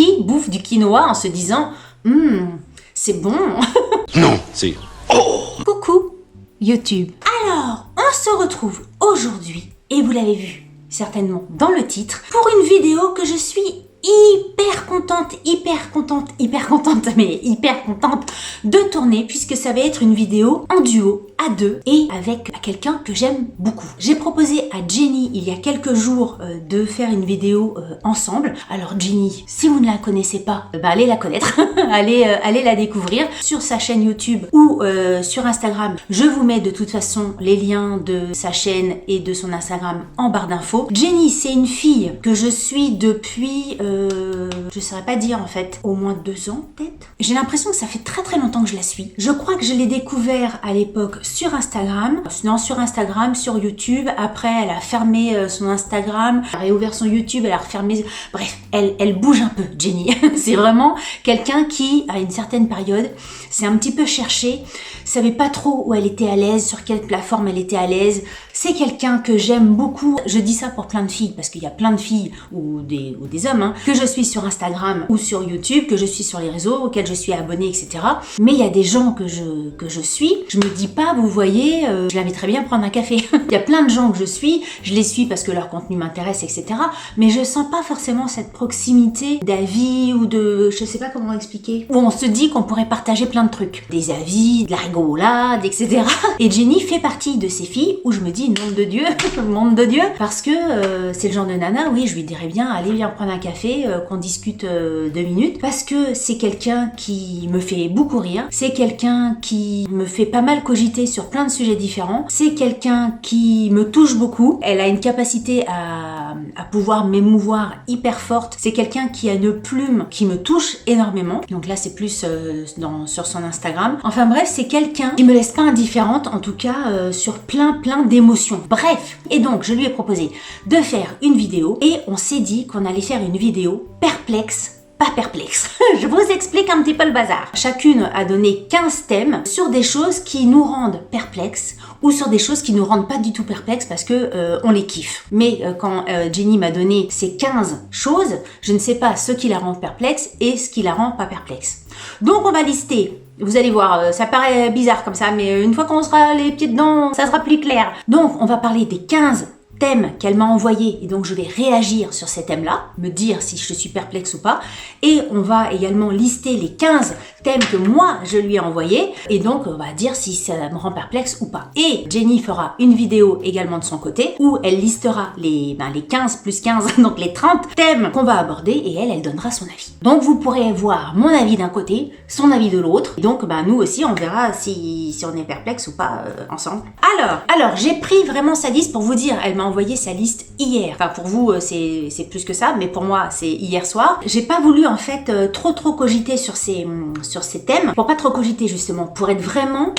Qui bouffe du quinoa en se disant c'est bon. Non, c'est... Coucou YouTube. Alors, on se retrouve aujourd'hui, et vous l'avez vu certainement dans le titre, pour une vidéo que je suis hyper contente de tourner, puisque ça va être une vidéo en duo, à deux, et avec quelqu'un que j'aime beaucoup. J'ai proposé à Jenny il y a quelques jours de faire une vidéo ensemble. Alors Jenny, si vous ne la connaissez pas, allez la connaître, allez la découvrir sur sa chaîne YouTube ou sur Instagram. Je vous mets de toute façon les liens de sa chaîne et de son Instagram en barre d'infos. Jenny, c'est une fille que je suis depuis... je saurais pas dire en fait, au moins 2 ans peut-être. J'ai l'impression que ça fait très longtemps que je la suis. Je crois que je l'ai découvert à l'époque sur Instagram. Non, sur Instagram, sur YouTube. Après, elle a fermé son Instagram, elle a réouvert son YouTube, elle a refermé... Bref, elle bouge un peu, Jenny. C'est vraiment quelqu'un qui, à une certaine période, s'est un petit peu cherché, savait pas trop où elle était à l'aise, sur quelle plateforme elle était à l'aise. C'est quelqu'un que j'aime beaucoup. Je dis ça pour plein de filles, parce qu'il y a plein de filles ou des hommes, hein, que je suis sur Instagram ou sur YouTube, que je suis sur les réseaux, auxquels je suis abonnée, etc. Mais il y a des gens que je suis, je me dis pas, vous voyez, je la mettrais bien prendre un café. Il y a plein de gens que je les suis parce que leur contenu m'intéresse, etc. Mais je sens pas forcément cette proximité d'avis ou de... je sais pas comment expliquer. Où on se dit qu'on pourrait partager plein de trucs. Des avis, de la rigolade, etc. Et Jenny fait partie de ces filles où je me dis, nom de Dieu, parce que c'est le genre de nana, oui, je lui dirais bien, allez, viens prendre un café, qu'on discute 2 minutes, parce que c'est quelqu'un qui me fait beaucoup rire, c'est quelqu'un qui me fait pas mal cogiter sur plein de sujets différents, c'est quelqu'un qui me touche beaucoup, elle a une capacité à pouvoir m'émouvoir hyper forte, c'est quelqu'un qui a une plume qui me touche énormément, donc là c'est plus sur son Instagram. Enfin bref, c'est quelqu'un qui me laisse pas indifférente, en tout cas sur plein d'émotions. Bref, et donc je lui ai proposé de faire une vidéo et on s'est dit qu'on allait faire une vidéo perplexe, pas perplexe. Je vous explique un petit peu le bazar. Chacune a donné 15 thèmes sur des choses qui nous rendent perplexes ou sur des choses qui nous rendent pas du tout perplexes parce que on les kiffe. Mais quand Jenny m'a donné ces 15 choses, je ne sais pas ce qui la rend perplexe et ce qui la rend pas perplexe. Donc on va lister. Vous allez voir, ça paraît bizarre comme ça, mais une fois qu'on sera les pieds dedans, ça sera plus clair. Donc on va parler des 15 thèmes qu'elle m'a envoyé et donc je vais réagir sur ces thèmes-là, me dire si je suis perplexe ou pas, et on va également lister les 15 thèmes que moi je lui ai envoyés et donc on va dire si ça me rend perplexe ou pas. Et Jenny fera une vidéo également de son côté où elle listera les 15 plus 15, donc les 30 thèmes qu'on va aborder et elle donnera son avis. Donc vous pourrez voir mon avis d'un côté, son avis de l'autre, et donc nous aussi on verra si on est perplexe ou pas ensemble. Alors j'ai pris vraiment sa liste pour vous dire, elle m'a envoyé sa liste hier. Enfin pour vous c'est plus que ça, mais pour moi c'est hier soir. J'ai pas voulu en fait trop cogiter sur ces thèmes, pour pas trop cogiter justement, pour être vraiment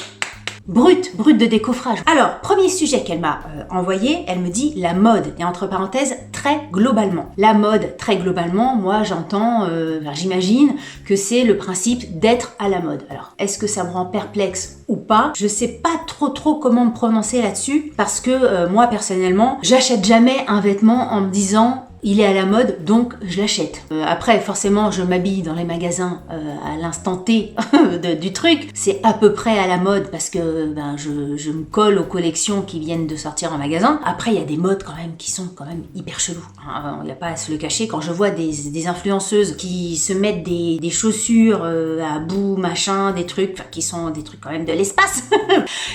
brut de décoffrage. Alors, premier sujet qu'elle m'a envoyé, elle me dit la mode, et entre parenthèses, très globalement. La mode, très globalement, moi j'entends, j'imagine que c'est le principe d'être à la mode. Alors, est-ce que ça me rend perplexe ou pas? Je sais pas trop comment me prononcer là-dessus, parce que moi personnellement, j'achète jamais un vêtement en me disant il est à la mode, donc je l'achète. Après, forcément, je m'habille dans les magasins à l'instant T du truc. C'est à peu près à la mode parce que je me colle aux collections qui viennent de sortir en magasin. Après, il y a des modes quand même qui sont quand même hyper chelous. Il n'y a pas à se le cacher. Quand je vois des influenceuses qui se mettent des chaussures à bout, machin, des trucs qui sont des trucs quand même de l'espace.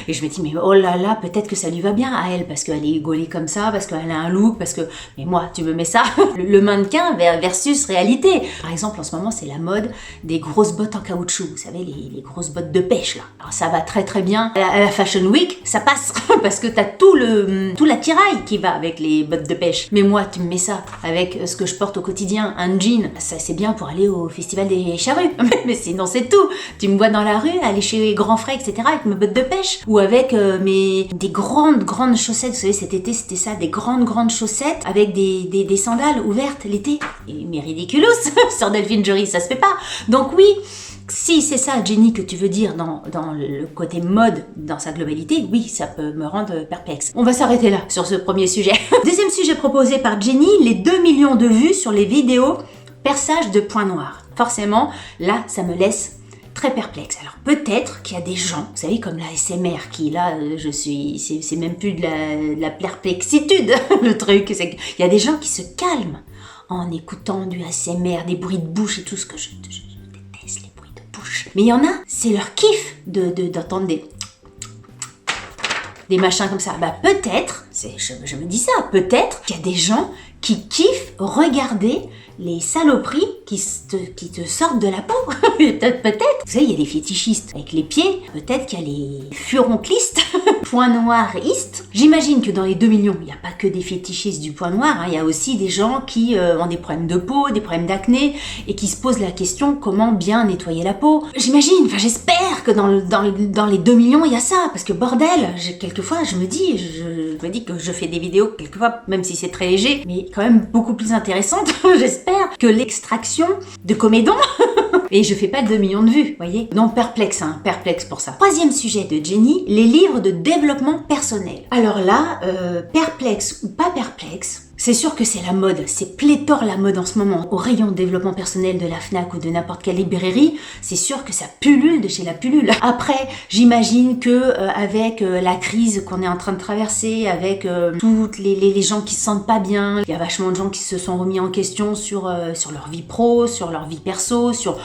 Et je me dis, mais oh là là, peut-être que ça lui va bien à elle parce qu'elle est gaulée comme ça, parce qu'elle a un look, parce que... Mais moi, tu me mets ça le mannequin versus réalité. Par exemple, en ce moment, c'est la mode des grosses bottes en caoutchouc. Vous savez, les grosses bottes de pêche, là. Alors, ça va très bien. À la Fashion Week, ça passe. Parce que t'as tout l'attirail qui va avec les bottes de pêche. Mais moi, tu me mets ça avec ce que je porte au quotidien, un jean. Ça, c'est bien pour aller au festival des charrues. Mais sinon, c'est tout. Tu me vois dans la rue, aller chez Grand Frais, etc. avec mes bottes de pêche. Ou avec des grandes chaussettes. Vous savez, cet été, c'était ça. Des grandes chaussettes avec des sandales ouvertes l'été. Mais ridiculous. Sur Delphine Jory, ça se fait pas. Donc oui, si c'est ça, Jenny, que tu veux dire dans le côté mode, dans sa globalité, oui, ça peut me rendre perplexe. On va s'arrêter là, sur ce premier sujet. Deuxième sujet proposé par Jenny, les 2 millions de vues sur les vidéos Perçage de points noirs. Forcément, là, ça me laisse très perplexe. Alors peut-être qu'il y a des gens, vous savez, comme la SMR, qui là, c'est même plus de la perplexitude, le truc, c'est qu'il y a des gens qui se calment en écoutant du ASMR, des bruits de bouche et tout ce que je déteste, les bruits de bouche. Mais il y en a, c'est leur kiff d'entendre des machins comme ça. Bah peut-être, je me dis ça, peut-être qu'il y a des gens qui kiffent regarder les saloperies qui te sortent de la peau. Peut-être. Vous savez, il y a des fétichistes avec les pieds. Peut-être qu'il y a les furonclistes, points noiristes. J'imagine que dans les 2 millions, il n'y a pas que des fétichistes du point noir. Il y a aussi des gens qui ont des problèmes de peau, des problèmes d'acné et qui se posent la question comment bien nettoyer la peau. J'imagine, enfin j'espère que dans les 2 millions, il y a ça. Parce que bordel, quelquefois, je me dis que je fais des vidéos, quelquefois, même si c'est très léger, mais quand même beaucoup plus intéressante, j'espère, que l'extraction de comédon. Et je fais pas 2 millions de vues, voyez. Donc perplexe pour ça. 3e sujet de Jenny, les livres de développement personnel. Alors là, perplexe ou pas perplexe, c'est sûr que c'est la mode, c'est pléthore la mode en ce moment. Au rayon développement personnel de la Fnac ou de n'importe quelle librairie, c'est sûr que ça pullule de chez la pullule. Après, j'imagine que avec la crise qu'on est en train de traverser, avec toutes les gens qui se sentent pas bien, il y a vachement de gens qui se sont remis en question sur leur vie pro, sur leur vie perso, sur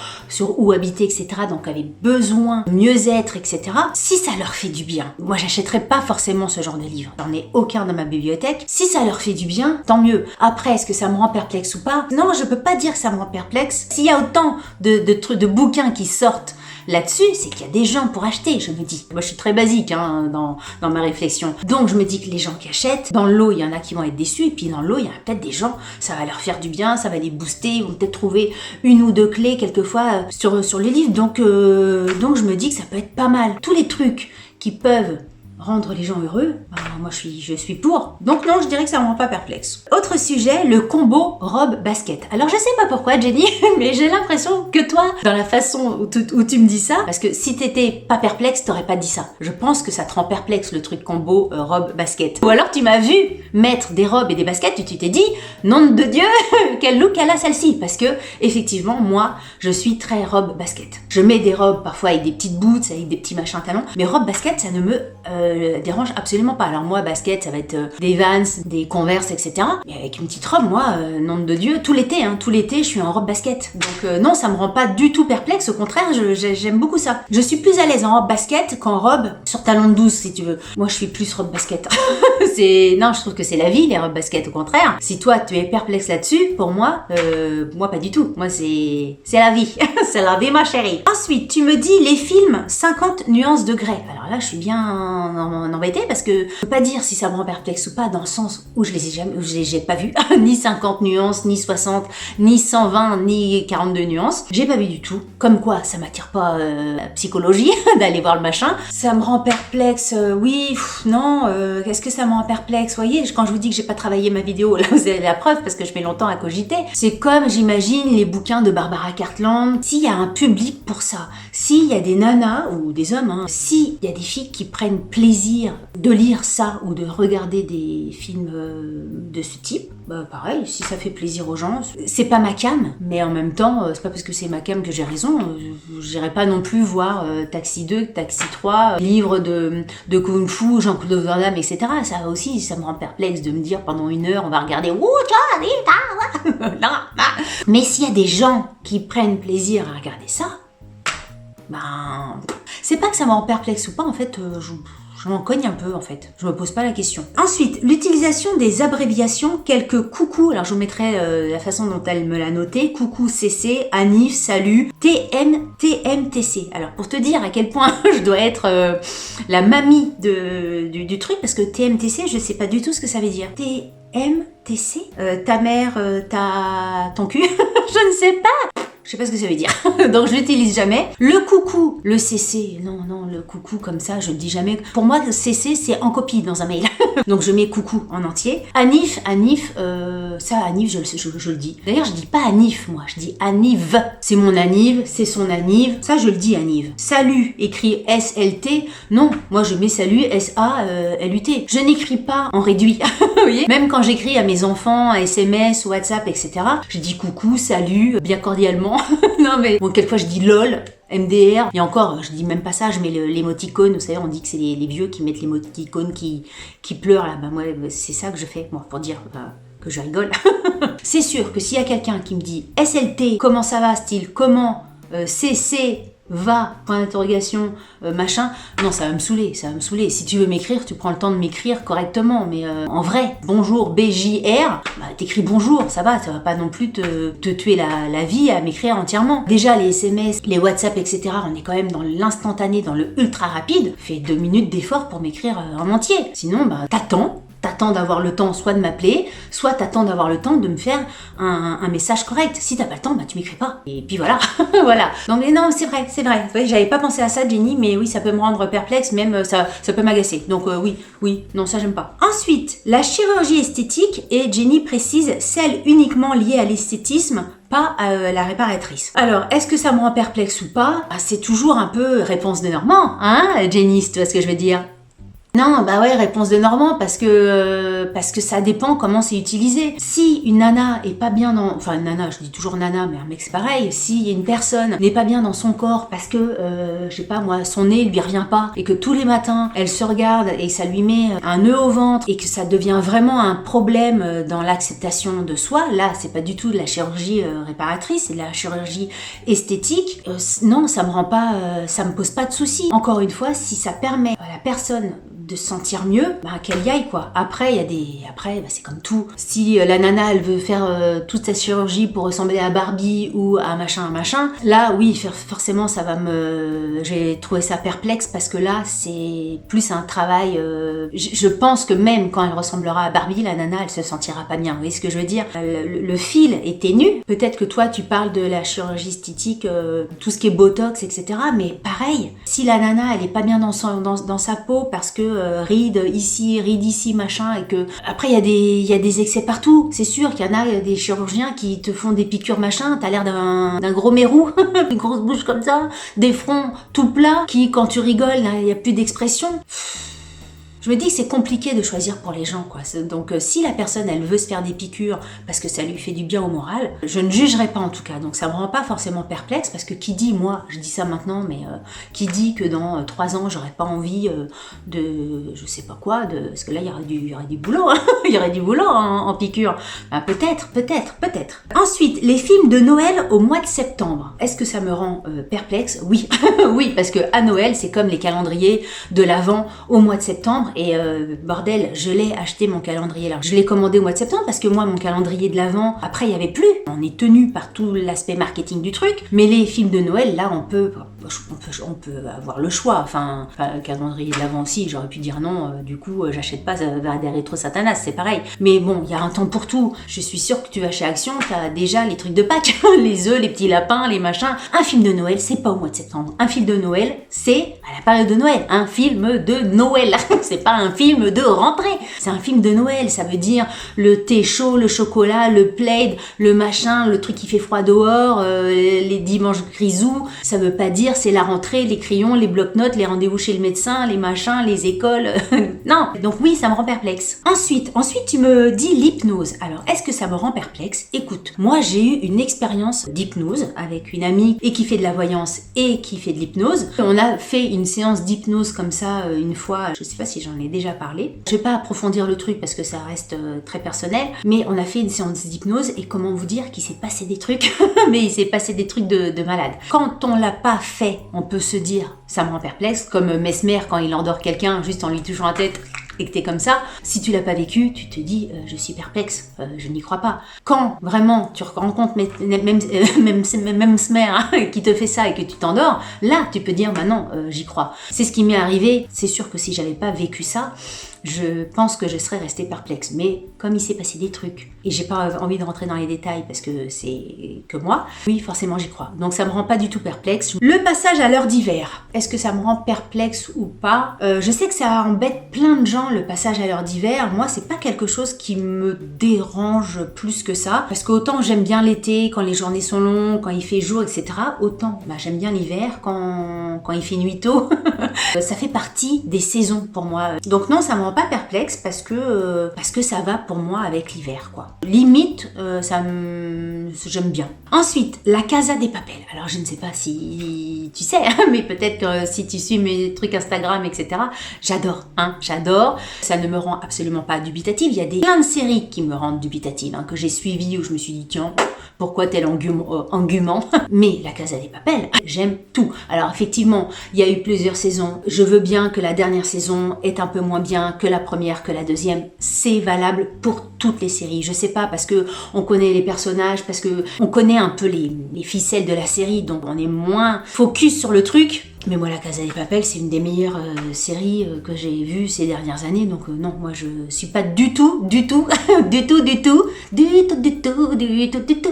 où habiter, etc. Donc avaient besoin de mieux-être, etc. Si ça leur fait du bien, moi j'achèterais pas forcément ce genre de livre. J'en ai aucun dans ma bibliothèque. Si ça leur fait du bien, tant mieux. Après, est-ce que ça me rend perplexe ou pas? Non, je peux pas dire que ça me rend perplexe. S'il y a autant de bouquins qui sortent là-dessus, c'est qu'il y a des gens pour acheter, je me dis. Moi, je suis très basique dans ma réflexion. Donc, je me dis que les gens qui achètent, dans le lot, il y en a qui vont être déçus, et puis dans le lot, il y a peut-être des gens, ça va leur faire du bien, ça va les booster, ils vont peut-être trouver 1 ou 2 clés, quelquefois, sur les livres. Donc, je me dis que ça peut être pas mal. Tous les trucs qui peuvent rendre les gens heureux, moi je suis pour. Donc non, je dirais que ça me rend pas perplexe. Autre sujet, le combo robe-basket. Alors je sais pas pourquoi Jenny, mais j'ai l'impression que toi, dans la façon où tu me dis ça, parce que si t'étais pas perplexe, t'aurais pas dit ça. Je pense que ça te rend perplexe le truc combo robe-basket. Ou alors tu m'as vu mettre des robes et des baskets et tu t'es dit, nom de Dieu, quel look elle a celle-ci. Parce que effectivement, moi, je suis très robe-basket. Je mets des robes parfois avec des petites boots, avec des petits machins talons, mais robe-basket, ça ne me dérange absolument pas. Alors moi, basket, ça va être des Vans, des Converse, etc. Mais avec une petite robe, moi, nom de Dieu, tout l'été, je suis en robe basket. Donc non, ça me rend pas du tout perplexe, au contraire, j'aime beaucoup ça. Je suis plus à l'aise en robe basket qu'en robe sur talon de 12, si tu veux. Moi, je suis plus robe basket. Non, je trouve que c'est la vie, les robes basket, au contraire. Si toi, tu es perplexe là-dessus, pour moi, pas du tout. Moi, c'est la vie. C'est la vie, ma chérie. Ensuite, tu me dis les films 50 nuances de Grey. Alors là, je suis bien embêtée parce que je peux pas dire si ça me rend perplexe ou pas dans le sens où je les ai pas vus. Ni 50 nuances, ni 60, ni 120, ni 42 nuances. J'ai pas vu du tout. Comme quoi, ça m'attire pas la psychologie d'aller voir le machin. Ça me rend perplexe, non, qu'est-ce que ça me rend perplexe? Vous voyez, quand je vous dis que j'ai pas travaillé ma vidéo, là vous avez la preuve parce que je mets longtemps à cogiter. C'est comme, j'imagine, les bouquins de Barbara Cartland. S'il y a un public pour ça, s'il y a des nanas ou des hommes, s'il y a des filles qui prennent plaisir de lire ça ou de regarder des films de ce type, pareil, si ça fait plaisir aux gens, c'est pas ma cam, mais en même temps, c'est pas parce que c'est ma cam que j'ai raison. J'irai pas non plus voir Taxi 2, Taxi 3, livre de Kung Fu, Jean-Claude Van Damme, etc. Ça aussi, ça me rend perplexe de me dire pendant 1 heure, on va regarder. Mais s'il y a des gens qui prennent plaisir à regarder ça, c'est pas que ça me rend perplexe ou pas, en fait, je m'en cogne un peu, en fait. Je me pose pas la question. Ensuite, l'utilisation des abréviations, quelques coucou. Alors, je vous mettrai la façon dont elle me l'a noté. Coucou CC, Anif, salut, TM, TMTC. Alors, pour te dire à quel point je dois être la mamie du truc, parce que TMTC, je sais pas du tout ce que ça veut dire. TMTC, ta mère, ton cul, je ne sais pas. Je sais pas ce que ça veut dire. Donc je l'utilise jamais. Le coucou, le CC, non, le coucou comme ça, je le dis jamais. Pour moi, le CC, c'est en copie dans un mail. Donc je mets coucou en entier. Anif, ça Anif, je le dis. D'ailleurs, je dis pas Anif, moi, je dis Aniv. C'est mon Aniv, c'est son Aniv. Ça, je le dis Aniv. Salut, écrit SLT. Non, moi je mets salut, SALUT. Je n'écris pas en réduit. Vous voyez, même quand j'écris à mes enfants, à SMS, WhatsApp, etc., je dis coucou, salut, bien cordialement. Non mais, bon, quelquefois je dis LOL, MDR, et encore, je dis même pas ça, je mets l'émoticône, vous savez, on dit que c'est les vieux qui mettent l'émoticône qui pleure, là, bah moi, c'est ça que je fais, moi, pour dire que je rigole. C'est sûr que s'il y a quelqu'un qui me dit SLT, comment ça va, style, comment, CC, va, point d'interrogation, machin, non, ça va me saouler. Si tu veux m'écrire, tu prends le temps de m'écrire correctement, mais en vrai, bonjour, BJR, bah t'écris bonjour, ça va pas non plus te tuer la vie à m'écrire entièrement. Déjà, les SMS, les WhatsApp, etc., on est quand même dans l'instantané, dans le ultra rapide, fais 2 minutes d'effort pour m'écrire en entier. Sinon, bah t'attends d'avoir le temps soit de m'appeler, soit t'attends d'avoir le temps de me faire un message correct. Si t'as pas le temps, bah tu m'écris pas. Et puis voilà, voilà. Donc mais non, c'est vrai. Ouais, j'avais pas pensé à ça, Jenny, mais oui, ça peut me rendre perplexe, même ça peut m'agacer. Donc oui, non, ça j'aime pas. Ensuite, la chirurgie esthétique, et Jenny précise celle uniquement liée à l'esthétisme, pas la réparatrice. Alors, est-ce que ça me rend perplexe ou pas? C'est toujours un peu réponse de Normand, hein, Jenny, tu vois ce que je veux dire? Non, bah ouais, réponse de Normand, parce que ça dépend comment c'est utilisé. Si une nana est pas bien dans... Enfin, une nana, je dis toujours nana, mais un mec c'est pareil. Si une personne n'est pas bien dans son corps parce que, je sais pas moi, son nez lui revient pas, et que tous les matins, elle se regarde et ça lui met un nœud au ventre, et que ça devient vraiment un problème dans l'acceptation de soi, là, c'est pas du tout de la chirurgie réparatrice, c'est de la chirurgie esthétique. Non, ça me pose pas de soucis. Encore une fois, si ça permet à la personne de se sentir mieux, bah qu'elle y aille quoi. Après c'est comme tout. Si la nana elle veut faire toute sa chirurgie pour ressembler à Barbie ou à machin, là oui forcément ça va j'ai trouvé ça perplexe, parce que là c'est plus un travail. Je pense que même quand elle ressemblera à Barbie, la nana elle se sentira pas bien. Vous voyez ce que je veux dire? Le fil est ténu. Peut-être que toi tu parles de la chirurgie esthétique, tout ce qui est botox, etc. Mais pareil, si la nana elle est pas bien dans sa peau parce que ride ici, machin, et que après il y a des excès partout. C'est sûr qu'il y en a des chirurgiens qui te font des piqûres machin, t'as l'air d'un gros mérou, une grosse bouche comme ça, des fronts tout plats, qui quand tu rigoles, il n'y a plus d'expression. Je me dis que c'est compliqué de choisir pour les gens, quoi. Donc si la personne elle veut se faire des piqûres parce que ça lui fait du bien au moral, je ne jugerai pas en tout cas. Donc ça me rend pas forcément perplexe, parce que qui dit, moi je dis ça maintenant, mais qui dit que dans 3 ans j'aurais pas envie de je sais pas quoi, parce que là il y aurait du boulot, hein. Il y aurait du boulot en piqûre. Ben, peut-être. Ensuite, les films de Noël au mois de septembre. Est-ce que ça me rend perplexe? Oui, oui, parce que à Noël c'est comme les calendriers de l'Avent au mois de septembre. Et bordel, je l'ai acheté mon calendrier là. Je l'ai commandé au mois de septembre parce que moi, mon calendrier de l'Avent, après, il n'y avait plus. On est tenu par tout l'aspect marketing du truc. Mais les films de Noël, là, on peut avoir le choix. Enfin, le calendrier de l'Avent aussi, j'aurais pu dire non. Du coup, j'achète pas, ça va des rétro satanas, c'est pareil. Mais bon, il y a un temps pour tout. Je suis sûre que tu vas chez Action, t'as déjà les trucs de Pâques, les œufs, les petits lapins, les machins. Un film de Noël, c'est pas au mois de septembre. Un film de Noël, c'est à la période de Noël. Un film de Noël. C'est pas un film de rentrée, c'est un film de Noël. Ça veut dire le thé chaud, le chocolat, le plaid, le machin, le truc qui fait froid dehors, les dimanches grisous. Ça veut pas dire c'est la rentrée, les crayons, les bloc-notes, les rendez-vous chez le médecin, les machins, les écoles. Non, donc oui, ça me rend perplexe. Ensuite, tu me dis l'hypnose. Alors, est-ce que ça me rend perplexe? Écoute, moi j'ai eu une expérience d'hypnose avec une amie et qui fait de la voyance et qui fait de l'hypnose. On a fait une séance d'hypnose comme ça une fois, je sais pas si j'en ai déjà parlé. Je vais pas approfondir le truc parce que ça reste très personnel, mais on a fait une séance d'hypnose et comment vous dire qu'il s'est passé des trucs, mais il s'est passé des trucs de malade. Quand on l'a pas fait, on peut se dire ça me rend perplexe, comme Mesmer quand il endort quelqu'un juste en lui touchant la tête et que t'es comme ça. Si tu l'as pas vécu, tu te dis je suis perplexe, je n'y crois pas. Quand vraiment tu rencontres même Smer qui te fait ça et que tu t'endors, là tu peux dire bah non, j'y crois. C'est ce qui m'est arrivé. C'est sûr que si j'avais pas vécu ça, je pense que je serais restée perplexe. Mais comme il s'est passé des trucs, et j'ai pas envie de rentrer dans les détails parce que c'est que moi, oui, forcément j'y crois. Donc ça me rend pas du tout perplexe. Le passage à l'heure d'hiver, est-ce que ça me rend perplexe ou pas? Je sais que ça embête plein de gens, le passage à l'heure d'hiver. Moi, c'est pas quelque chose qui me dérange plus que ça, parce qu'autant j'aime bien l'été, quand les journées sont longues, quand il fait jour, etc. Autant j'aime bien l'hiver, quand il fait nuit tôt. Ça fait partie des saisons pour moi. Donc non, ça me rend pas perplexe parce que ça va pour moi avec l'hiver, quoi. Limite, j'aime bien. Ensuite, la Casa des Papel. Alors je ne sais pas si tu sais, mais peut-être que si tu suis mes trucs Instagram, etc. J'adore. Ça ne me rend absolument pas dubitative. Il y a plein de séries qui me rendent dubitative, que j'ai suivies où je me suis dit tiens, pourquoi tel engouement. Mais la Casa des Papel, j'aime tout. Alors effectivement, il y a eu plusieurs saisons. Je veux bien que la dernière saison est un peu moins bien que la première, que la deuxième. C'est valable pour toutes les séries. Je sais pas, parce que on connaît les personnages, parce que on connaît un peu les ficelles de la série, donc on est moins focus sur le truc. Mais moi, la Casa des Papel, c'est une des meilleures séries que j'ai vues ces dernières années. Donc non, moi, je suis pas du tout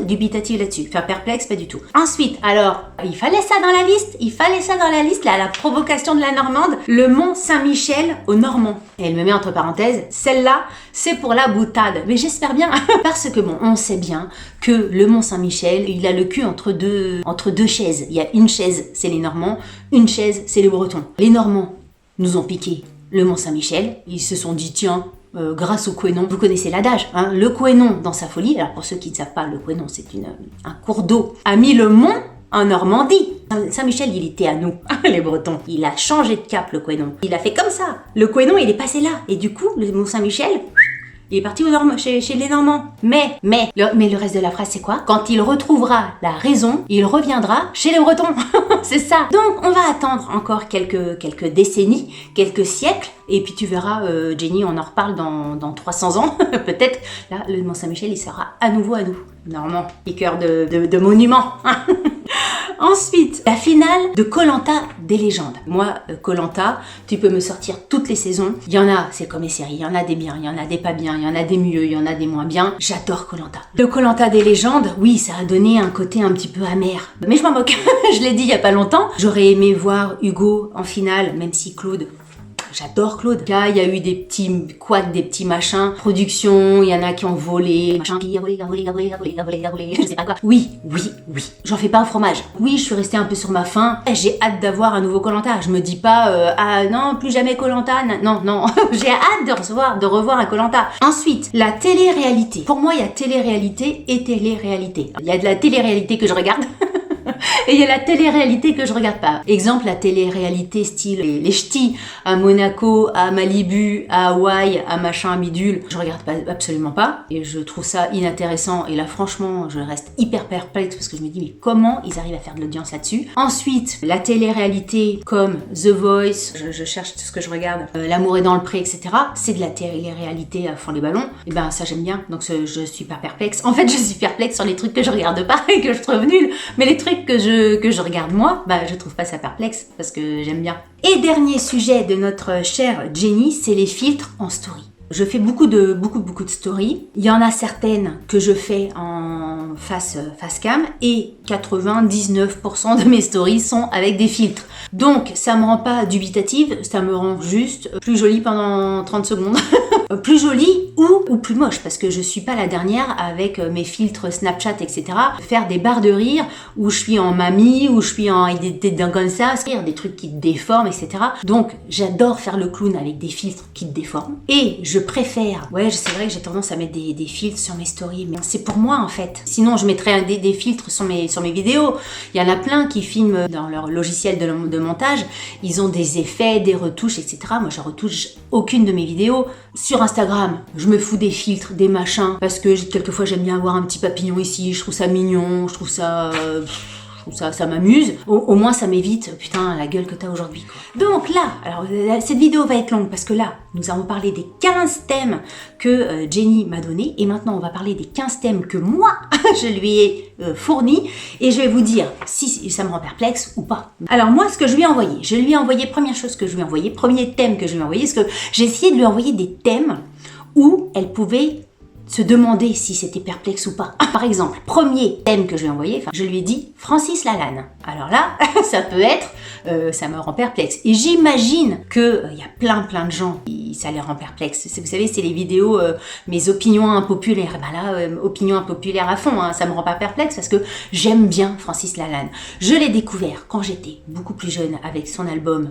dubitative là-dessus. Enfin, perplexe, pas du tout. Ensuite, alors, il fallait ça dans la liste, là, la provocation de la Normande, le Mont Saint-Michel aux Normands. Et elle me met entre parenthèses, celle-là, c'est pour la boutade. Mais j'espère bien, parce que bon, on sait bien que le Mont Saint-Michel, il a le cul entre deux chaises. Il y a une chaise, c'est les Normands, une chaise, c'est les Bretons. Les Normands nous ont piqué le Mont Saint-Michel. Ils se sont dit, tiens, grâce au Couesnon, vous connaissez l'adage, le Couesnon dans sa folie. Alors pour ceux qui ne savent pas, le Couesnon, c'est un cours d'eau, a mis le mont en Normandie. Saint-Michel, il était à nous, les Bretons. Il a changé de cap, le Couesnon. Il a fait comme ça. Le Couesnon, il est passé là. Et du coup, le Mont Saint-Michel, il est parti chez les Normands. Mais le reste de la phrase, c'est quoi? Quand il retrouvera la raison, il reviendra chez les Bretons. C'est ça. Donc, on va attendre encore quelques décennies, quelques siècles. Et puis tu verras, Jenny, on en reparle dans 300 ans. Peut-être, là, le Mont Saint-Michel, il sera à nouveau à nous. Normand, piqueur de monuments. Ensuite, la finale de Koh-Lanta des légendes. Moi, Koh-Lanta, tu peux me sortir toutes les saisons. Il y en a, c'est comme les séries, il y en a des biens, il y en a des pas bien, il y en a des mieux, il y en a des moins bien. J'adore Koh-Lanta. Le Koh-Lanta des légendes, oui, ça a donné un côté un petit peu amer. Mais je m'en moque, je l'ai dit il y a pas longtemps. J'aurais aimé voir Hugo en finale, même si Claude... J'adore Claude. Là, il y a eu des petits couacs, des petits machins. Production, il y en a qui ont volé. Machin, qui a volé, je sais pas quoi. Oui. J'en fais pas un fromage. Oui, je suis restée un peu sur ma faim. J'ai hâte d'avoir un nouveau Koh-Lanta. Je me dis pas, ah non, plus jamais Koh-Lanta. Non. J'ai hâte de revoir un Koh-Lanta. Ensuite, la télé-réalité. Pour moi, il y a télé-réalité et télé-réalité. Il y a de la télé-réalité que je regarde. Et il y a la télé-réalité que je regarde pas. Exemple, la télé-réalité style les ch'tis à Monaco, à Malibu, à Hawaï, à machin, bidule. Je regarde pas, absolument pas. Et je trouve ça inintéressant. Et là, franchement, je reste hyper perplexe parce que je me dis, mais comment ils arrivent à faire de l'audience là-dessus? Ensuite, la télé-réalité comme The Voice, je cherche ce que je regarde, L'amour est dans le pré, etc. C'est de la télé-réalité à fond les ballons. Et ben, ça, j'aime bien. Donc, je suis pas perplexe. En fait, je suis perplexe sur les trucs que je regarde pas et que je trouve nuls. Mais les trucs que je regarde moi, je trouve pas ça perplexe parce que j'aime bien. Et dernier sujet de notre chère Jenny, c'est les filtres en story. Je fais beaucoup de stories. Il y en a certaines que je fais en face cam et 99% de mes stories sont avec des filtres. Donc ça me rend pas dubitative, ça me rend juste plus jolie pendant 30 secondes. Plus jolie ou plus moche, parce que je suis pas la dernière avec mes filtres Snapchat, etc. Faire des barres de rire où je suis en mamie, où je suis en des comme ça, des trucs qui te déforment, etc. Donc j'adore faire le clown avec des filtres qui te déforment. Et je préfère, c'est vrai que j'ai tendance à mettre des filtres sur mes stories, mais c'est pour moi en fait. Sinon je mettrais des filtres sur mes vidéos. Il y en a plein qui filment dans leur logiciel de montage, ils ont des effets, des retouches, etc. Moi je retouche aucune de mes vidéos. Sur Instagram, je me fous des filtres, des machins, parce que quelquefois j'aime bien avoir un petit papillon ici, je trouve ça mignon, je trouve ça... ça m'amuse. Au moins ça m'évite, putain, la gueule que t'as aujourd'hui, quoi. Donc là, alors cette vidéo va être longue parce que là, nous avons parlé des 15 thèmes que Jenny m'a donné et maintenant on va parler des 15 thèmes que moi, je lui ai fournis et je vais vous dire si ça me rend perplexe ou pas. Alors moi, ce que je lui ai envoyé, première chose que je lui ai envoyé, premier thème que je lui ai envoyé, c'est que j'ai essayé de lui envoyer des thèmes où elle pouvait se demander si c'était perplexe ou pas. Par exemple, premier thème que je lui ai envoyé, je lui ai dit Francis Lalanne. Alors là, ça peut être, ça me rend perplexe. Et j'imagine que y a plein de gens qui ça les rend perplexes. Vous savez, c'est les vidéos mes opinions impopulaires. Ben là, opinions impopulaires à fond, hein, ça me rend pas perplexe parce que j'aime bien Francis Lalanne. Je l'ai découvert quand j'étais beaucoup plus jeune avec son album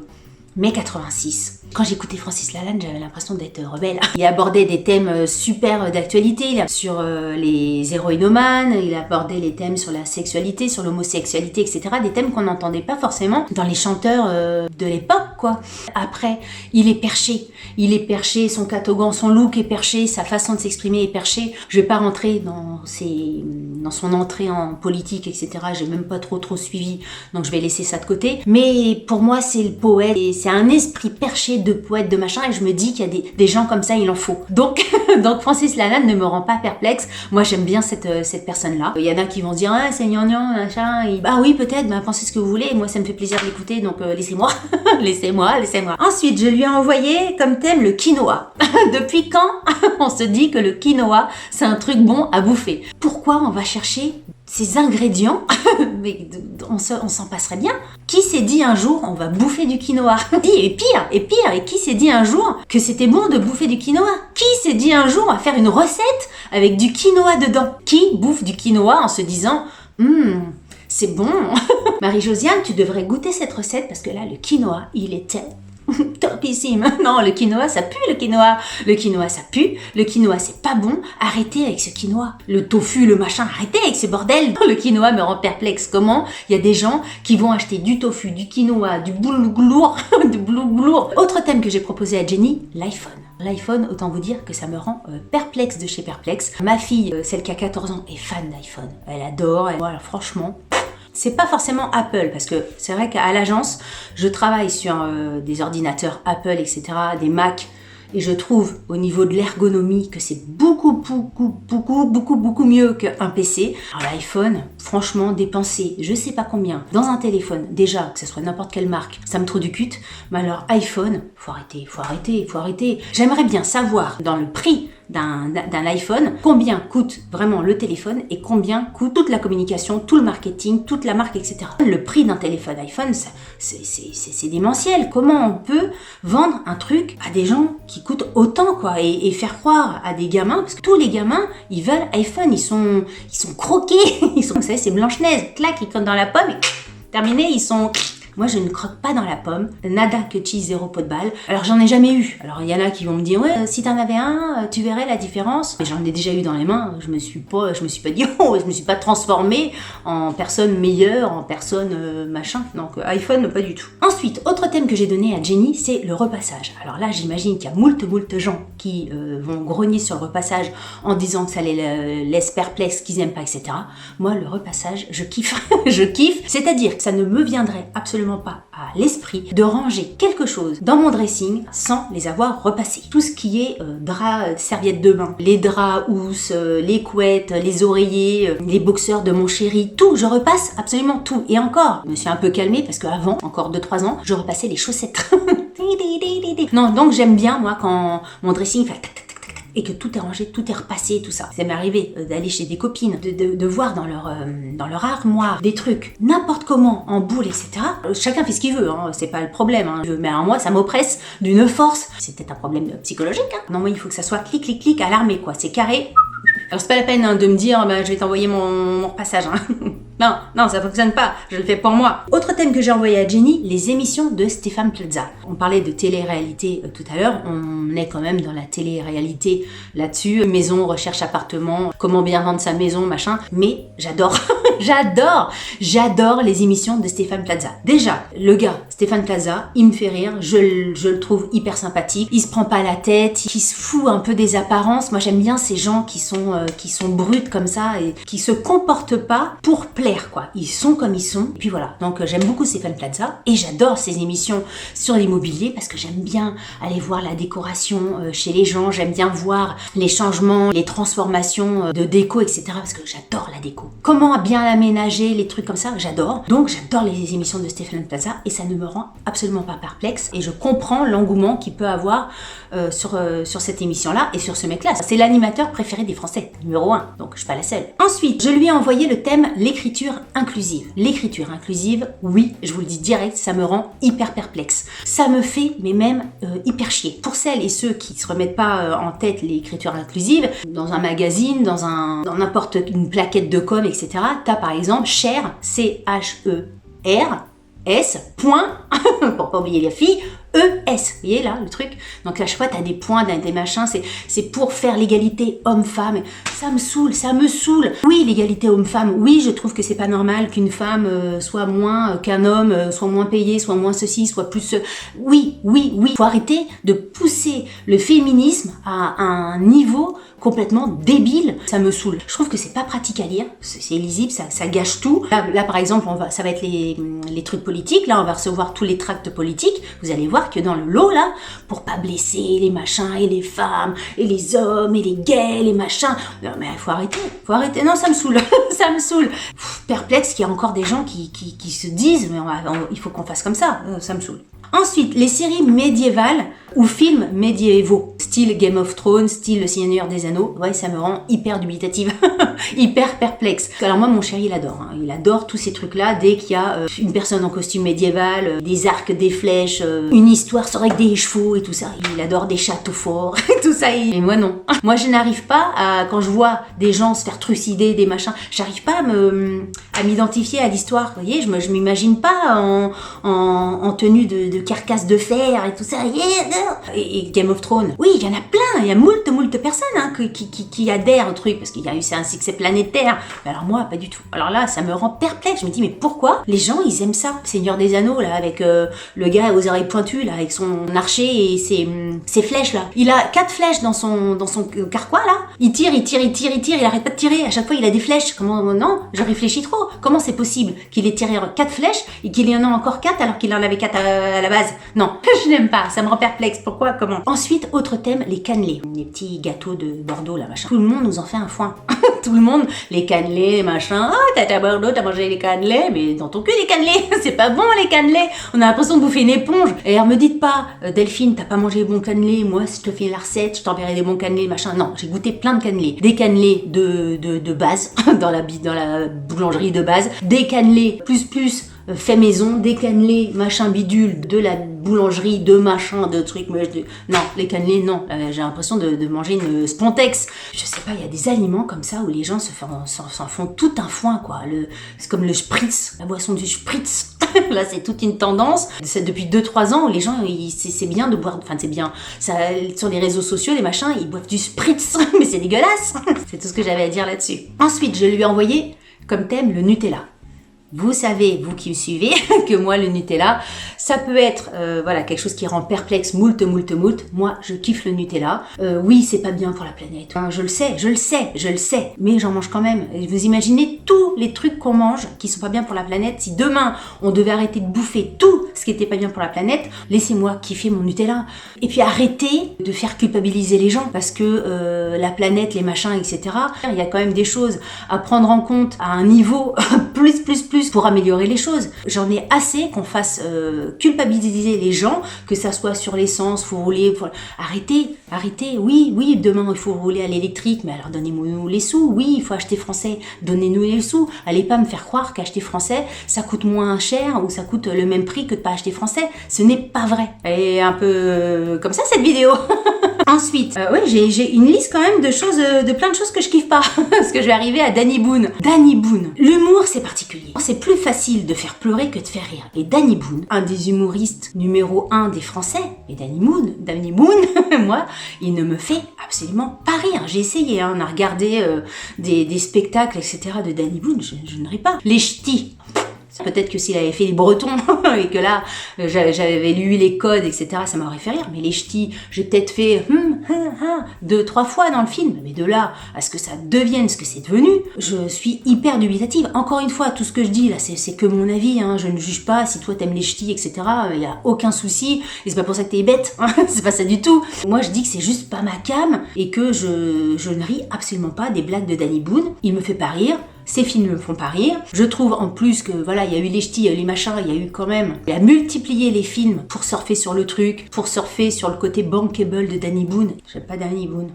Mai 86. Quand j'écoutais Francis Lalanne, j'avais l'impression d'être rebelle. Il abordait des thèmes super d'actualité, sur les héroïnomanes, il abordait les thèmes sur la sexualité, sur l'homosexualité, etc. Des thèmes qu'on n'entendait pas forcément dans les chanteurs de l'époque, quoi. Après, il est perché, son catogan, son look est perché, sa façon de s'exprimer est perchée. Je vais pas rentrer dans son entrée en politique, etc. J'ai même pas trop suivi, donc je vais laisser ça de côté. Mais pour moi, c'est le poète, et c'est un esprit perché de poète, de machin, et je me dis qu'il y a des gens comme ça, il en faut. Donc Francis Lalanne ne me rend pas perplexe. Moi, j'aime bien cette personne-là. Il y en a qui vont se dire, ah, c'est gnangnan, machin. Bah oui, peut-être, bah, pensez ce que vous voulez. Moi, ça me fait plaisir de l'écouter, donc laissez-moi. laissez-moi. Ensuite, je lui ai envoyé comme thème le quinoa. Depuis quand on se dit que le quinoa, c'est un truc bon à bouffer? Pourquoi on va chercher ces ingrédients? Mais on s'en passerait bien. Qui s'est dit un jour on va bouffer du quinoa? Et qui s'est dit un jour que c'était bon de bouffer du quinoa? Qui s'est dit un jour on va faire une recette avec du quinoa dedans? Qui bouffe du quinoa en se disant c'est bon? Marie-Josiane, tu devrais goûter cette recette parce que là le quinoa il était topissime. Non, le quinoa, ça pue le quinoa. Le quinoa, ça pue. Le quinoa, c'est pas bon. Arrêtez avec ce quinoa. Le tofu, le machin, arrêtez avec ce bordel. Le quinoa me rend perplexe. Comment il y a des gens qui vont acheter du tofu, du quinoa, du boulgour, du boulgour. Autre thème que j'ai proposé à Jenny, l'iPhone. L'iPhone, autant vous dire que ça me rend perplexe de chez perplexe. Ma fille, celle qui a 14 ans, est fan d'iPhone. Elle adore. Voilà, franchement... C'est pas forcément Apple, parce que c'est vrai qu'à l'agence, je travaille sur des ordinateurs Apple, etc., des Mac, et je trouve au niveau de l'ergonomie que c'est beaucoup mieux qu'un PC. Alors l'iPhone, franchement, dépenser je sais pas combien dans un téléphone, déjà que ce soit n'importe quelle marque, ça me trouve du cul. Mais alors iPhone, faut arrêter. J'aimerais bien savoir dans le prix d'un iPhone, combien coûte vraiment le téléphone et combien coûte toute la communication, tout le marketing, toute la marque, etc. Le prix d'un téléphone iPhone, c'est démentiel. Comment on peut vendre un truc à des gens qui coûtent autant, quoi, et faire croire à des gamins, parce que tous les gamins, ils veulent iPhone, ils sont croqués, vous savez, c'est Blanche-Neige, clac, ils connent dans la pomme, et terminé, ils sont... Moi, je ne croque pas dans la pomme, nada que cheese, zéro pot de balle. Alors, j'en ai jamais eu. Alors, il y en a qui vont me dire, ouais, si t'en avais un, tu verrais la différence. Mais j'en ai déjà eu dans les mains. Je me suis pas dit, oh, je me suis pas transformée en personne meilleure, en personne machin. Donc, iPhone, pas du tout. Ensuite, autre thème que j'ai donné à Jenny, c'est le repassage. Alors là, j'imagine qu'il y a moult gens qui vont grogner sur le repassage en disant que ça les laisse perplexes, qu'ils aiment pas, etc. Moi, le repassage, je kiffe. je kiffe. C'est-à-dire que ça ne me viendrait absolument pas à l'esprit de ranger quelque chose dans mon dressing sans les avoir repassés. Tout ce qui est draps, serviettes de bain, les draps, housses, les couettes, les oreillers, les boxeurs de mon chéri, tout, je repasse absolument tout. Et encore, je me suis un peu calmée parce qu'avant, encore 2-3 ans, je repassais les chaussettes. Non, donc j'aime bien, moi, quand mon dressing fait et que tout est rangé, tout est repassé, tout ça. Ça m'est arrivé d'aller chez des copines, de voir dans leur armoire des trucs, n'importe comment, en boule, etc. Chacun fait ce qu'il veut, hein, c'est pas le problème. Hein. Mais alors moi, ça m'oppresse d'une force. C'est peut-être un problème psychologique. Hein. Non, moi, il faut que ça soit clic à l'armée, quoi. C'est carré. Alors c'est pas la peine de me dire, bah, je vais t'envoyer mon repassage. Hein. Non, ça fonctionne pas. Je le fais pour moi. Autre thème que j'ai envoyé à Jenny, les émissions de Stéphane Plaza. On parlait de télé-réalité tout à l'heure. On est quand même dans la télé-réalité là-dessus. Maison, recherche, appartement, comment bien vendre sa maison, machin. Mais j'adore. J'adore les émissions de Stéphane Plaza. Déjà, le gars, Stéphane Plaza, il me fait rire, je le trouve hyper sympathique, il se prend pas la tête, il se fout un peu des apparences. Moi j'aime bien ces gens qui sont bruts comme ça et qui se comportent pas pour plaire quoi. Ils sont comme ils sont. Et puis voilà, donc j'aime beaucoup Stéphane Plaza et j'adore ses émissions sur l'immobilier parce que j'aime bien aller voir la décoration chez les gens, j'aime bien voir les changements, les transformations de déco, etc. parce que j'adore la déco. Comment bien aménager les trucs comme ça, j'adore. Donc j'adore les émissions de Stéphane Plaza et ça ne me rend absolument pas perplexe et je comprends l'engouement qu'il peut avoir sur cette émission-là et sur ce mec-là. C'est l'animateur préféré des Français, numéro 1, donc je suis pas la seule. Ensuite, je lui ai envoyé le thème l'écriture inclusive. L'écriture inclusive, oui, je vous le dis direct, ça me rend hyper perplexe. Ça me fait, mais même hyper chier. Pour celles et ceux qui se remettent pas en tête l'écriture inclusive, dans un magazine, dans n'importe une plaquette de com, etc., t'as par exemple Cher, C-H-E-R, S, point, pour pas oublier les filles, E-S, vous voyez là le truc. Donc à chaque fois t'as des points, des machins, c'est pour faire l'égalité homme-femme. Ça me saoule. Oui, l'égalité homme-femme, oui, je trouve que c'est pas normal qu'une femme soit moins qu'un homme, soit moins payée, soit moins ceci, soit plus... Oui. Faut arrêter de pousser le féminisme à un niveau complètement débile, ça me saoule. Je trouve que c'est pas pratique à lire, c'est illisible, ça gâche tout. Là par exemple, ça va être les trucs politiques, là on va recevoir tous les tracts politiques, vous allez voir que dans le lot là, pour pas blesser les machins et les femmes et les hommes et les gays, les machins, non mais faut arrêter, non ça me saoule, ça me saoule. Perplexe qu'il y a encore des gens qui se disent, mais il faut qu'on fasse comme ça me saoule. Ensuite, les séries médiévales ou films médiévaux, style Game of Thrones, style Le Seigneur des Anneaux, ouais, ça me rend hyper dubitative, hyper perplexe. Alors moi, mon chéri, il adore. Il adore tous ces trucs-là. Dès qu'il y a une personne en costume médiéval, des arcs, des flèches, une histoire sur avec des chevaux et tout ça, il adore des châteaux forts, tout ça. Et moi, non. Moi, je n'arrive pas quand je vois des gens se faire trucider, des machins, j'arrive pas à m'identifier à l'histoire. Vous voyez, je m'imagine pas en tenue de carcasse de fer et tout ça. Et Game of Thrones, oui, il y en a plein, il y a moult personnes qui adhèrent au truc parce qu'il y a eu un succès planétaire. Mais alors moi, pas du tout. Alors là, ça me rend perplexe. Je me dis, mais pourquoi les gens, ils aiment ça? Seigneur des Anneaux, là, avec le gars aux oreilles pointues, là, avec son archer et ses flèches, là. Il a 4 flèches dans son carquois, là. Il tire, il arrête pas de tirer. À chaque fois, il a des flèches. Comment, non, je réfléchis trop. Comment c'est possible qu'il ait tiré 4 flèches et qu'il y en a encore 4 alors qu'il en avait 4 à la base? Non, je n'aime pas, ça me rend perplexe. Pourquoi? Comment? Ensuite, autre thème, les cannelés. Les petits gâteaux de Bordeaux, là, machin. Tout le monde nous en fait un foin. Tout le monde, les cannelés, machin. Ah, t'as à Bordeaux, t'as mangé les cannelés, mais dans ton cul, les cannelés. C'est pas bon, les cannelés. On a l'impression de bouffer une éponge. Et alors, me dites pas, Delphine, t'as pas mangé les bons cannelés. Moi, si je te fais la recette, je t'enverrai des bons cannelés, machin. Non, j'ai goûté plein de cannelés. Des cannelés de base, dans la boulangerie de base. Des cannelés plus fait maison, des cannelés, machin bidule, de la boulangerie, de machin, de trucs, non, les cannelés, non, j'ai l'impression de manger une Spontex. Je sais pas, il y a des aliments comme ça où les gens s'en font tout un foin, quoi. C'est comme le spritz, la boisson du spritz. Là, c'est toute une tendance. C'est depuis 2-3 ans où les gens, c'est bien de boire, enfin, c'est bien. Ça, sur les réseaux sociaux, les machins, ils boivent du spritz. Mais c'est dégueulasse. C'est tout ce que j'avais à dire là-dessus. Ensuite, je lui ai envoyé comme thème le Nutella. Vous savez, vous qui me suivez, que moi, le Nutella, ça peut être quelque chose qui rend perplexe moult. Moi, je kiffe le Nutella. Oui, c'est pas bien pour la planète. Hein, je le sais, mais j'en mange quand même. Et vous imaginez tous les trucs qu'on mange qui sont pas bien pour la planète. Si demain, on devait arrêter de bouffer tout ce qui était pas bien pour la planète, laissez-moi kiffer mon Nutella. Et puis arrêtez de faire culpabiliser les gens parce que la planète, les machins, etc. Il y a quand même des choses à prendre en compte à un niveau plus pour améliorer les choses. J'en ai assez qu'on fasse culpabiliser les gens, que ça soit sur l'essence, faut rouler, arrêtez, oui, demain il faut rouler à l'électrique, mais alors donnez-nous les sous, oui, il faut acheter français, donnez-nous les sous, allez pas me faire croire qu'acheter français, ça coûte moins cher ou ça coûte le même prix que de pas acheter français, ce n'est pas vrai. Et un peu comme ça cette vidéo. Ensuite, j'ai une liste quand même de plein de choses que je kiffe pas. Parce que je vais arriver à Danny Boone. Danny Boone. L'humour, c'est particulier. C'est plus facile de faire pleurer que de faire rire. Et Danny Boone, un des humoristes numéro 1 des Français, et Danny Boone, moi, il ne me fait absolument pas rire. J'ai essayé, on a regardé des spectacles, etc. de Danny Boone, je ne ris pas. Les ch'tis. Peut-être que s'il avait fait les Bretons, et que là, j'avais lu les codes, etc., ça m'aurait fait rire. Mais les ch'tis, j'ai peut-être fait 2-3 fois dans le film, mais de là à ce que ça devienne ce que c'est devenu, je suis hyper dubitative. Encore une fois, tout ce que je dis là, c'est que mon avis, hein. Je ne juge pas si toi t'aimes les ch'tis, etc., il n'y a aucun souci, et c'est pas pour ça que t'es bête, hein. C'est pas ça du tout. Moi je dis que c'est juste pas ma cam, et que je ne ris absolument pas des blagues de Danny Boone, il me fait pas rire. Ces films ne me font pas rire. Je trouve en plus que voilà, il y a eu les ch'tis, il y a eu les machins, il y a eu quand même... Il a multiplié les films pour surfer sur le truc, pour surfer sur le côté bankable de Danny Boone. J'aime pas Danny Boone.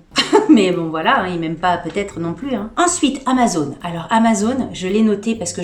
Mais bon voilà, hein, il m'aime pas peut-être non plus. Hein. Ensuite, Amazon. Alors Amazon, je l'ai noté parce que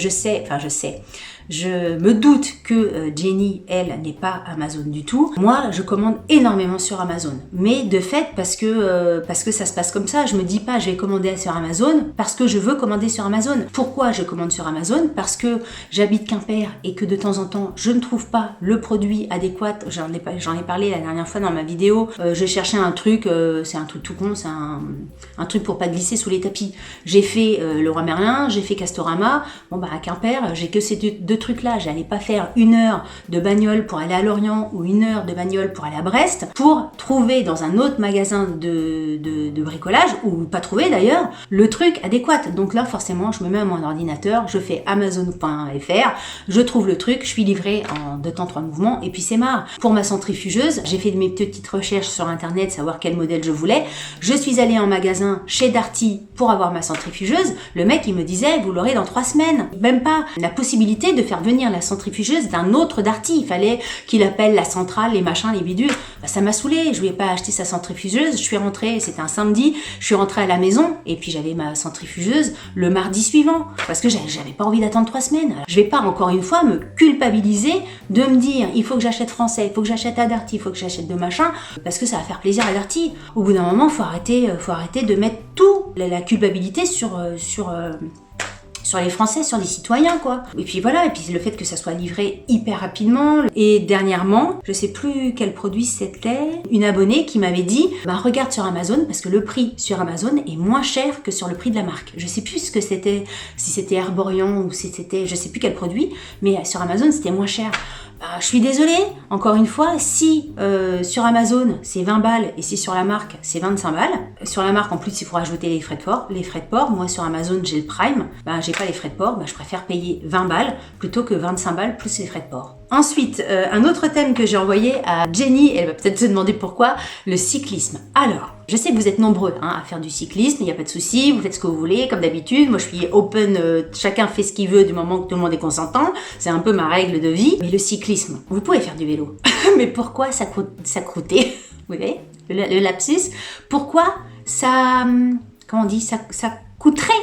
je me doute que Jenny, elle, n'est pas Amazon du tout. Moi, je commande énormément sur Amazon. Mais de fait, parce que ça se passe comme ça, je me dis pas je vais commander sur Amazon parce que je veux commander sur Amazon. Pourquoi je commande sur Amazon? Parce que j'habite Quimper et que de temps en temps, je ne trouve pas le produit adéquat. J'en ai parlé la dernière fois dans ma vidéo. Je cherchais un truc, c'est un truc tout con, c'est un truc pour pas glisser sous les tapis. J'ai fait Leroy Merlin, j'ai fait Castorama. Bon bah à Quimper, j'ai que ces deux trucs-là. J'allais pas faire 1 heure de bagnole pour aller à Lorient ou 1 heure de bagnole pour aller à Brest pour trouver dans un autre magasin de bricolage, ou pas trouver d'ailleurs, le truc adéquat. Donc là, forcément, je me mets à mon ordinateur, je fais amazon.fr, je trouve le truc, je suis livrée en 2 temps 3 mouvements, et puis c'est marre. Pour ma centrifugeuse, j'ai fait mes petites recherches sur internet, savoir quel modèle je voulais. Je suis allée en magasin chez Darty pour avoir ma centrifugeuse. Le mec, il me disait, vous l'aurez dans 3 semaines. Même pas la possibilité de faire venir la centrifugeuse d'un autre Darty. Il fallait qu'il appelle la centrale, les machins, les bidules. Bah, ça m'a saoulée. Je lui ai pas acheté sa centrifugeuse. Je suis rentrée, c'était un samedi. Je suis rentrée à la maison et puis j'avais ma centrifugeuse le mardi suivant parce que j'avais pas envie d'attendre 3 semaines. Je vais pas encore une fois me culpabiliser de me dire il faut que j'achète français, il faut que j'achète à Darty, il faut que j'achète de machin parce que ça va faire plaisir à Darty. Au bout d'un moment, faut arrêter de mettre tout la culpabilité sur les Français, sur les citoyens, quoi. Et puis voilà, et puis le fait que ça soit livré hyper rapidement. Et dernièrement, je sais plus quel produit c'était, une abonnée qui m'avait dit, regarde sur Amazon, parce que le prix sur Amazon est moins cher que sur le prix de la marque. Je sais plus ce que c'était, si c'était Herborian ou si c'était, je sais plus quel produit, mais sur Amazon, c'était moins cher. Je suis désolée, encore une fois, si sur Amazon c'est 20 balles et si sur la marque c'est 25 balles, sur la marque en plus il faut rajouter les frais de port. Moi sur Amazon j'ai le Prime, j'ai pas les frais de port, je préfère payer 20 balles plutôt que 25 balles plus les frais de port. Ensuite, un autre thème que j'ai envoyé à Jenny, elle va peut-être se demander pourquoi, le cyclisme. Alors, je sais que vous êtes nombreux à faire du cyclisme, il n'y a pas de souci, vous faites ce que vous voulez, comme d'habitude. Moi, je suis open, chacun fait ce qu'il veut du moment que tout le monde est consentant. C'est un peu ma règle de vie. Mais le cyclisme, vous pouvez faire du vélo. Mais pourquoi ça croûtait? Vous voyez, le lapsus. Pourquoi ça, comment on dit, ça coûterait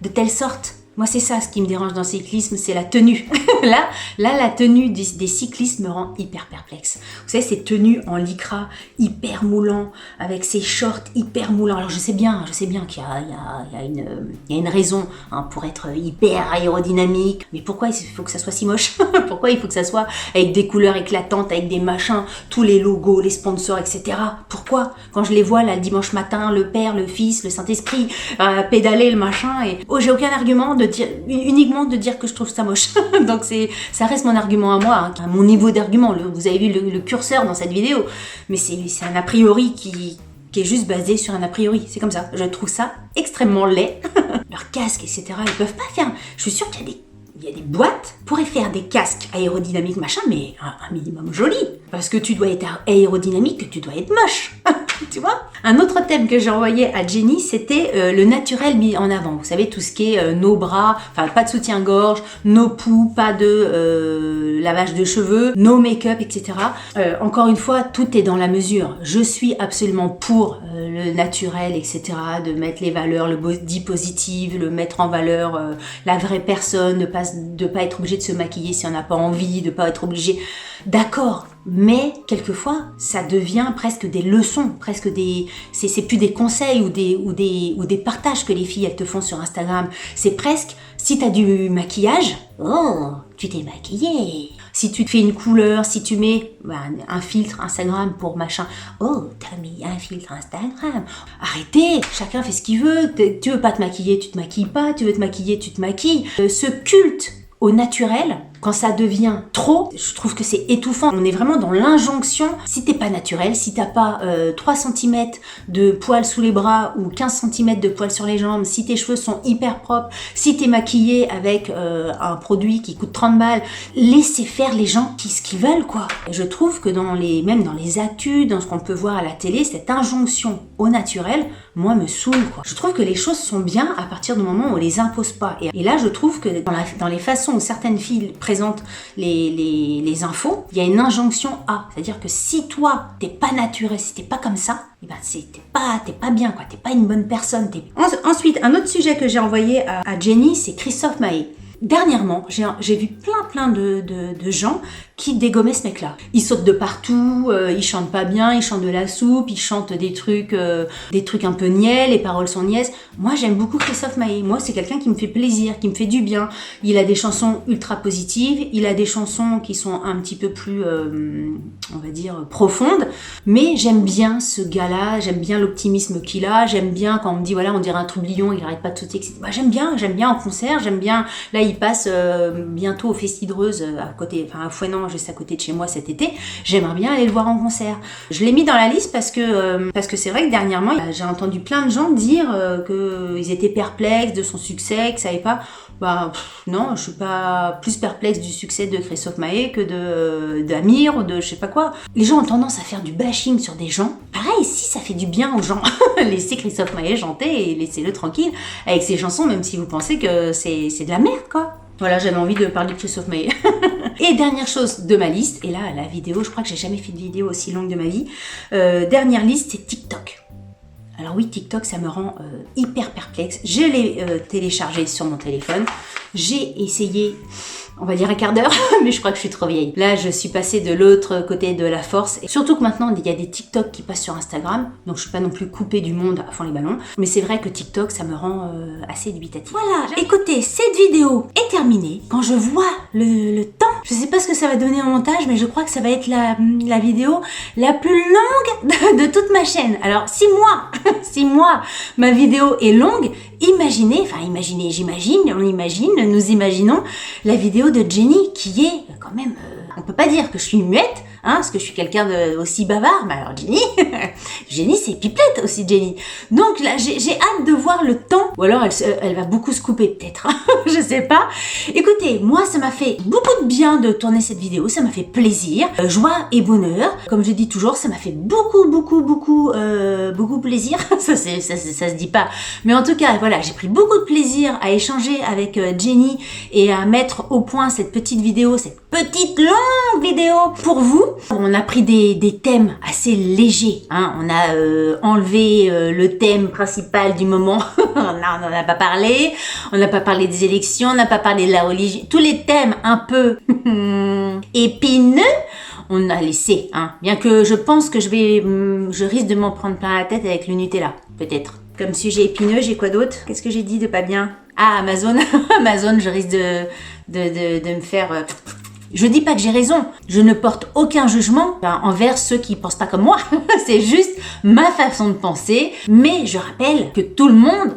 de telle sorte. Moi, c'est ça ce qui me dérange dans le cyclisme, c'est la tenue. là, la tenue des cyclistes me rend hyper perplexe. Vous savez, ces tenues en lycra hyper moulant, avec ces shorts hyper moulants. Alors, je sais bien qu'il y a une raison pour être hyper aérodynamique. Mais pourquoi il faut que ça soit si moche? Pourquoi il faut que ça soit avec des couleurs éclatantes, avec des machins, tous les logos, les sponsors, etc. Pourquoi? Quand je les vois là le dimanche matin, le Père, le Fils, le Saint-Esprit, pédaler le machin, et j'ai aucun argument uniquement de dire que je trouve ça moche. Donc ça reste mon argument à moi, à mon niveau d'argument. Vous avez vu le curseur dans cette vidéo, mais c'est un a priori qui est juste basé sur un a priori. C'est comme ça. Je trouve ça extrêmement laid. Leurs casques, etc. Ils peuvent pas faire. Je suis sûre qu'il y a des boîtes pourraient faire des casques aérodynamiques machin, mais un minimum joli. Parce que tu dois être aérodynamique, tu dois être moche. Tu vois? Un autre thème que j'ai envoyé à Jenny, c'était le naturel mis en avant. Vous savez, tout ce qui est nos bras, enfin pas de soutien-gorge, nos poux, pas de lavage de cheveux, no make-up, etc. Encore une fois, tout est dans la mesure. Je suis absolument pour le naturel, etc. De mettre les valeurs, le body positive, le mettre en valeur la vraie personne, de pas être obligé de se maquiller si on n'a pas envie, de pas être obligé... D'accord, mais quelquefois ça devient presque des leçons, c'est plus des conseils ou des partages que les filles elles te font sur Instagram. C'est presque, si t'as du maquillage, oh, tu t'es maquillée. Si tu te fais une couleur, si tu mets un filtre Instagram pour machin, oh, t'as mis un filtre Instagram. Arrêtez, chacun fait ce qu'il veut. Tu veux pas te maquiller, tu te maquilles pas. Tu veux te maquiller, tu te maquilles. Ce culte au naturel, quand ça devient trop, je trouve que c'est étouffant. On est vraiment dans l'injonction. Si t'es pas naturel, si t'as pas 3 cm de poils sous les bras ou 15 cm de poils sur les jambes, si tes cheveux sont hyper propres, si t'es maquillé avec un produit qui coûte 30 balles, laissez faire les gens ce qu'ils veulent, quoi. Je trouve que même dans les actus, dans ce qu'on peut voir à la télé, cette injonction au naturel, moi, me saoule, quoi. Je trouve que les choses sont bien à partir du moment où on les impose pas. Et là, je trouve que dans les façons où certaines filles présentent les infos, il y a une injonction à. C'est-à-dire que si toi, t'es pas naturel, si t'es pas comme ça, eh ben t'es pas bien, quoi. T'es pas une bonne personne. Ensuite, un autre sujet que j'ai envoyé à Jenny, c'est Christophe Maé. Dernièrement, j'ai vu plein de gens qui dégommaient ce mec-là. Il saute de partout, il chante pas bien, il chante de la soupe, il chante des trucs un peu niais, les paroles sont niaises. Moi, j'aime beaucoup Christophe Maé. Moi, c'est quelqu'un qui me fait plaisir, qui me fait du bien. Il a des chansons ultra positives, il a des chansons qui sont un petit peu plus, on va dire, profondes. Mais j'aime bien ce gars-là, j'aime bien l'optimisme qu'il a, j'aime bien quand on me dit, voilà, on dirait un troublion, il arrête pas de sauter, etc. Bah, j'aime bien en concert, j'aime bien. Là, il passe bientôt au Festidreuse à Fouesnant, juste à côté de chez moi cet été. J'aimerais bien aller le voir en concert. Je l'ai mis dans la liste parce que c'est vrai que dernièrement, j'ai entendu plein de gens dire qu'ils étaient perplexes de son succès, qu'ils savaient pas. Non, je suis pas plus perplexe du succès de Christophe Maé que d'Amir ou de je sais pas quoi. Les gens ont tendance à faire du bashing sur des gens. Pareil, si ça fait du bien aux gens, laissez Christophe Maé chanter et laissez-le tranquille avec ses chansons, même si vous pensez que c'est de la merde, quoi. Voilà, j'avais envie de parler de Christophe Maé. Et dernière chose de ma liste, et là, la vidéo, je crois que j'ai jamais fait de vidéo aussi longue de ma vie. Dernière liste, c'est TikTok. Alors oui, TikTok, ça me rend hyper perplexe. Je l'ai téléchargé sur mon téléphone. J'ai essayé, on va dire un quart d'heure, mais je crois que je suis trop vieille. Là, je suis passée de l'autre côté de la force. Et surtout que maintenant, il y a des TikTok qui passent sur Instagram. Donc, je suis pas non plus coupée du monde à fond les ballons. Mais c'est vrai que TikTok, ça me rend assez dubitative. Voilà, écoutez, cette vidéo est terminée. Quand je vois le temps, je sais pas ce que ça va donner en montage, mais je crois que ça va être la vidéo la plus longue de toute ma chaîne. Alors, si moi, ma vidéo est longue, nous imaginons la vidéo de Jenny qui est quand même, on peut pas dire que je suis muette, parce que je suis quelqu'un aussi bavard, mais alors Jenny c'est pipelette aussi Jenny. Donc là j'ai hâte de voir le temps, ou alors elle va beaucoup se couper peut-être, je sais pas. Écoutez, moi ça m'a fait beaucoup de bien de tourner cette vidéo, ça m'a fait plaisir, joie et bonheur. Comme je dis toujours, ça m'a fait beaucoup plaisir, ça se dit pas, mais en tout cas voilà, j'ai pris beaucoup de plaisir à échanger avec Jenny et à mettre au point cette petite vidéo, cette petite longue vidéo pour vous. On a pris des thèmes assez légers, on a enlevé le thème principal du moment, on n'en a pas parlé, on n'a pas parlé des élections, on n'a pas parlé de la religion, tous les thèmes un peu épineux, on a laissé, bien que je pense que je risque de m'en prendre plein la tête avec le Nutella, peut-être. Comme sujet épineux, j'ai quoi d'autre? Qu'est-ce que j'ai dit de pas bien? Ah, Amazon, Amazon, je risque de me faire... Je dis pas que j'ai raison, je ne porte aucun jugement envers ceux qui pensent pas comme moi, c'est juste ma façon de penser, mais je rappelle que tout le monde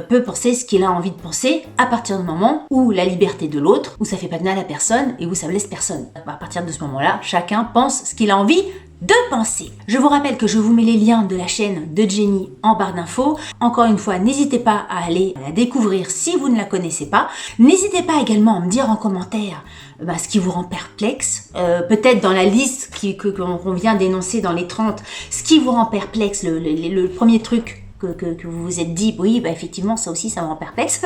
peut penser ce qu'il a envie de penser à partir du moment où la liberté de l'autre, où ça fait pas de mal à personne et où ça blesse personne. À partir de ce moment-là, chacun pense ce qu'il a envie de penser. Je vous rappelle que je vous mets les liens de la chaîne de Jenny en barre d'infos. Encore une fois, n'hésitez pas à aller la découvrir si vous ne la connaissez pas. N'hésitez pas également à me dire en commentaire ce qui vous rend perplexe. Peut-être dans la liste qu'on vient d'énoncer dans les 30, ce qui vous rend perplexe, le premier truc que vous vous êtes dit, oui, effectivement, ça aussi, ça me rend perplexe.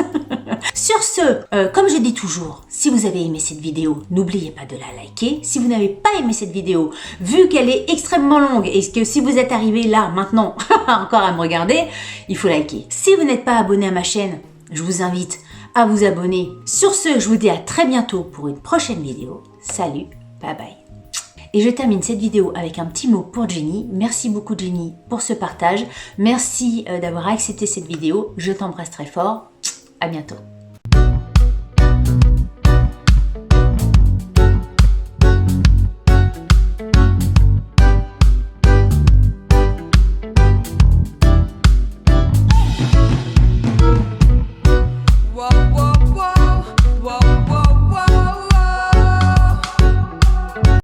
Sur ce, comme je dis toujours, si vous avez aimé cette vidéo, n'oubliez pas de la liker. Si vous n'avez pas aimé cette vidéo, vu qu'elle est extrêmement longue et que si vous êtes arrivé là, maintenant, encore à me regarder, il faut liker. Si vous n'êtes pas abonné à ma chaîne, je vous invite à vous abonner. Sur ce, je vous dis à très bientôt pour une prochaine vidéo. Salut, bye bye. Et je termine cette vidéo avec un petit mot pour Jenny. Merci beaucoup Jenny pour ce partage. Merci d'avoir accepté cette vidéo. Je t'embrasse très fort. À bientôt.